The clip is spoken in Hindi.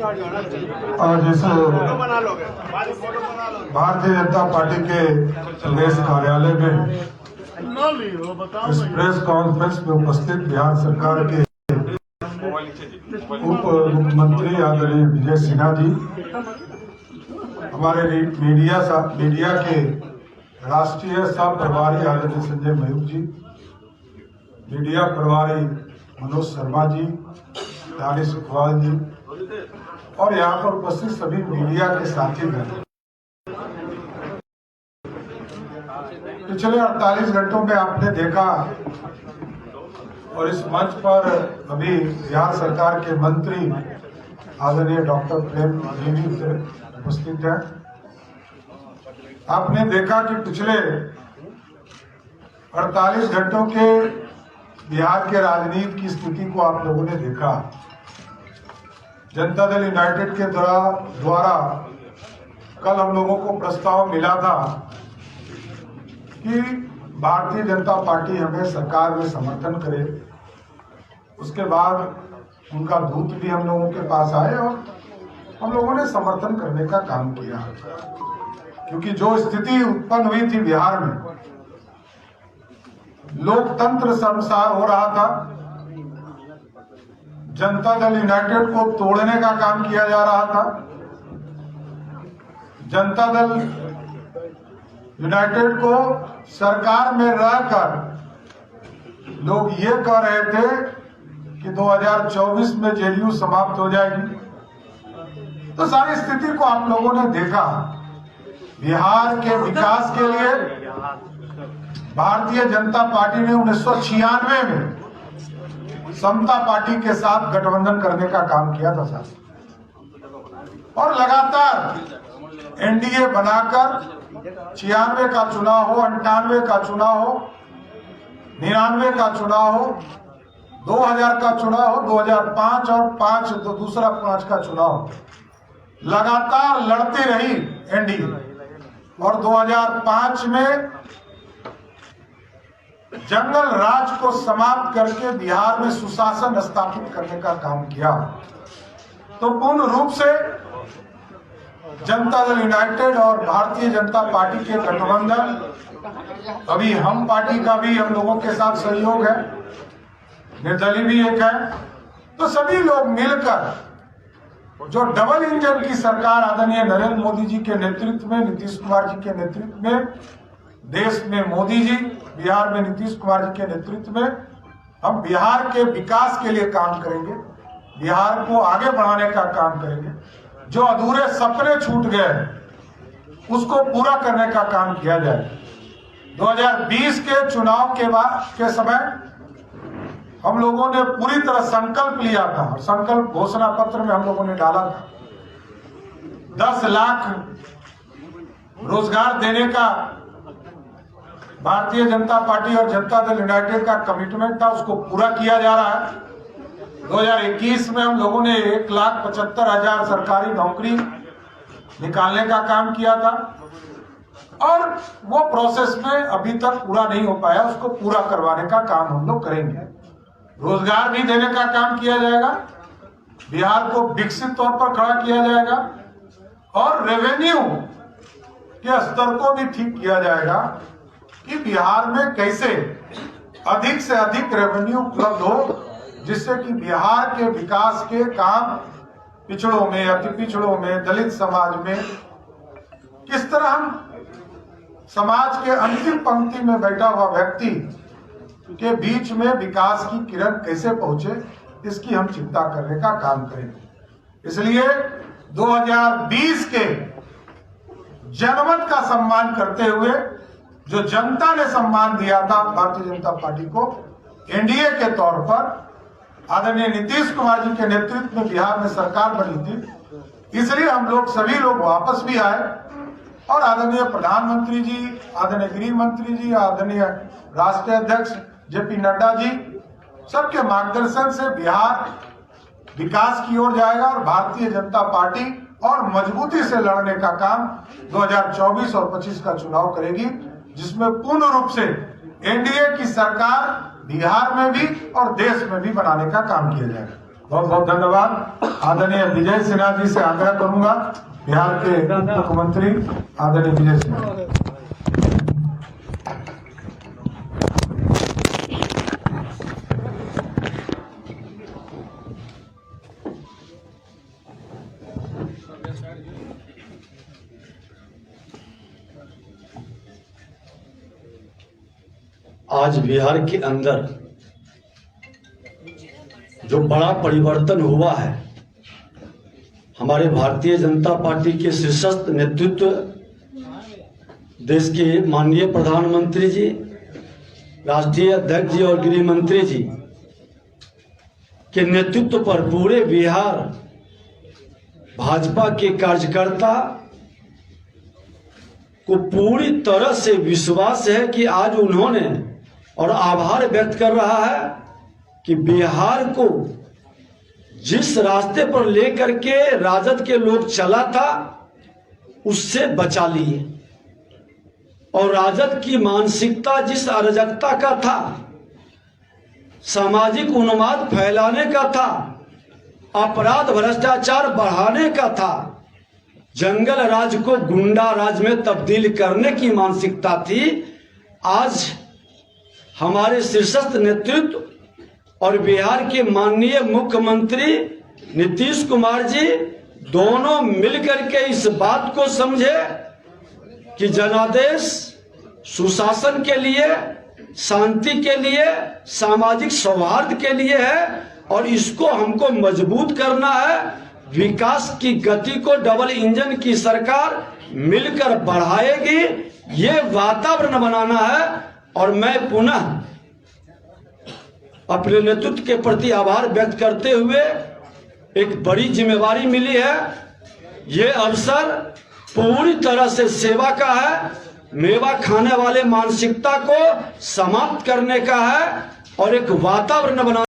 आज इस भारतीय जनता पार्टी के प्रदेश कार्यालय में इस प्रेस कॉन्फ्रेंस में उपस्थित बिहार सरकार के उप मुख्यमंत्री आदरणीय विजय सिन्हा जी, हमारे मीडिया के राष्ट्रीय सह प्रभारी आदरणीय संजय मयूख जी, मीडिया प्रभारी मनोज शर्मा जी, दानिश इकबाल जी और यहाँ पर उपस्थित सभी मीडिया के साथीगण, पिछले 48 घंटों में आपने देखा और इस मंच पर अभी बिहार सरकार के मंत्री आदरणीय डॉक्टर प्रेम जी उपस्थित हैं। आपने देखा कि पिछले 48 घंटों के बिहार के राजनीति की स्थिति को आप लोगों ने देखा। जनता दल यूनाइटेड के द्वारा कल हम लोगों को प्रस्ताव मिला था कि भारतीय जनता पार्टी हमें सरकार में समर्थन करे। उसके बाद उनका दूत भी हम लोगों के पास आए और हम लोगों ने समर्थन करने का काम किया, क्योंकि जो स्थिति उत्पन्न हुई थी बिहार में, लोकतंत्र शर्मसार हो रहा था, जनता दल यूनाइटेड को तोड़ने का काम किया जा रहा था। जनता दल यूनाइटेड को सरकार में रहकर लोग ये कह रहे थे कि 2024 में जेडीयू समाप्त हो जाएगी। तो सारी स्थिति को आप लोगों ने देखा। बिहार के विकास के लिए भारतीय जनता पार्टी ने 1996 में समता पार्टी के साथ गठबंधन करने का काम किया था साहब, और लगातार एनडीए बनाकर 96 का चुनाव हो, 98 का चुनाव हो, 99 का चुनाव हो, 2000 का चुनाव हो, 2005 और दूसरा 5 का चुनाव, लगातार लड़ती रही एनडीए। और 2005 में जंगल राज को समाप्त करके बिहार में सुशासन स्थापित करने का काम किया। तो पूर्ण रूप से जनता दल यूनाइटेड और भारतीय जनता पार्टी के गठबंधन, अभी हम पार्टी का भी हम लोगों के साथ सहयोग है, निर्दलीय भी एक है। तो सभी लोग मिलकर जो डबल इंजन की सरकार आदरणीय नरेंद्र मोदी जी के नेतृत्व में, नीतीश कुमार जी के नेतृत्व में, देश में मोदी जी, बिहार में नीतीश कुमार जी के नेतृत्व में हम बिहार के विकास के लिए काम करेंगे, बिहार को आगे बढ़ाने का काम करेंगे। जो अधूरे सपने छूट गए उसको पूरा करने का काम किया जाए। 2020 के चुनाव के समय हम लोगों ने पूरी तरह संकल्प लिया था और संकल्प घोषणा पत्र में हम लोगों ने डाला था 10 लाख रोजगार देने का भारतीय जनता पार्टी और जनता दल यूनाइटेड का कमिटमेंट था, उसको पूरा किया जा रहा है। 2021 में हम लोगों ने 1,75,000 सरकारी नौकरी निकालने का काम किया था और वो प्रोसेस में अभी तक पूरा नहीं हो पाया, उसको पूरा करवाने का काम हम लोग करेंगे। रोजगार भी देने का काम किया जाएगा, बिहार को विकसित तौर पर खड़ा किया जाएगा और रेवेन्यू के स्तर को भी ठीक किया जाएगा कि बिहार में कैसे अधिक से अधिक रेवेन्यू उपलब्ध हो, जिससे कि बिहार के विकास के काम पिछड़ों में, अति पिछड़ों में, दलित समाज में किस तरह हम समाज के अंतिम पंक्ति में बैठा हुआ व्यक्ति के बीच में विकास की किरण कैसे पहुंचे, इसकी हम चिंता करने का काम करेंगे। इसलिए 2020 के जनमत का सम्मान करते हुए जो जनता ने सम्मान दिया था भारतीय जनता पार्टी को एनडीए के तौर पर, आदरणीय नीतीश कुमार जी के नेतृत्व में बिहार में सरकार बनी थी, इसलिए हम लोग सभी लोग वापस भी आए और आदरणीय प्रधानमंत्री जी, आदरणीय गृह मंत्री जी, आदरणीय राष्ट्रीय अध्यक्ष जेपी नड्डा जी, सबके मार्गदर्शन से बिहार विकास की ओर जाएगा और भारतीय जनता पार्टी और मजबूती से लड़ने का काम 2024 और 25 का चुनाव करेगी, जिसमें पूर्ण रूप से एनडीए की सरकार बिहार में भी और देश में भी बनाने का काम किया जाएगा। बहुत बहुत धन्यवाद। आदरणीय विजय सिन्हा जी से आग्रह करूंगा, बिहार के मुख्यमंत्री आदरणीय विजय सिन्हा। आज बिहार के अंदर जो बड़ा परिवर्तन हुआ है, हमारे भारतीय जनता पार्टी के शीर्षस्थ नेतृत्व, देश के माननीय प्रधानमंत्री जी, राष्ट्रीय अध्यक्ष जी और गृह मंत्री जी के नेतृत्व पर पूरे बिहार भाजपा के कार्यकर्ता को पूरी तरह से विश्वास है कि आज उन्होंने और आभार व्यक्त कर रहा है कि बिहार को जिस रास्ते पर लेकर के राजद के लोग चला था उससे बचा लिए, और राजद की मानसिकता जिस अराजकता का था, सामाजिक उन्माद फैलाने का था, अपराध भ्रष्टाचार बढ़ाने का था, जंगल राज को गुंडा राज में तब्दील करने की मानसिकता थी, आज हमारे शीर्षस्थ नेतृत्व और बिहार के माननीय मुख्यमंत्री नीतीश कुमार जी दोनों मिलकर के इस बात को समझे कि जनादेश सुशासन के लिए, शांति के लिए, सामाजिक सौहार्द के लिए है, और इसको हमको मजबूत करना है। विकास की गति को डबल इंजन की सरकार मिलकर बढ़ाएगी, ये वातावरण बनाना है। और मैं पुनः अपने नेतृत्व के प्रति आभार व्यक्त करते हुए, एक बड़ी जिम्मेवारी मिली है, ये अवसर पूरी तरह से सेवा का है, मेवा खाने वाले मानसिकता को समाप्त करने का है और एक वातावरण बनाना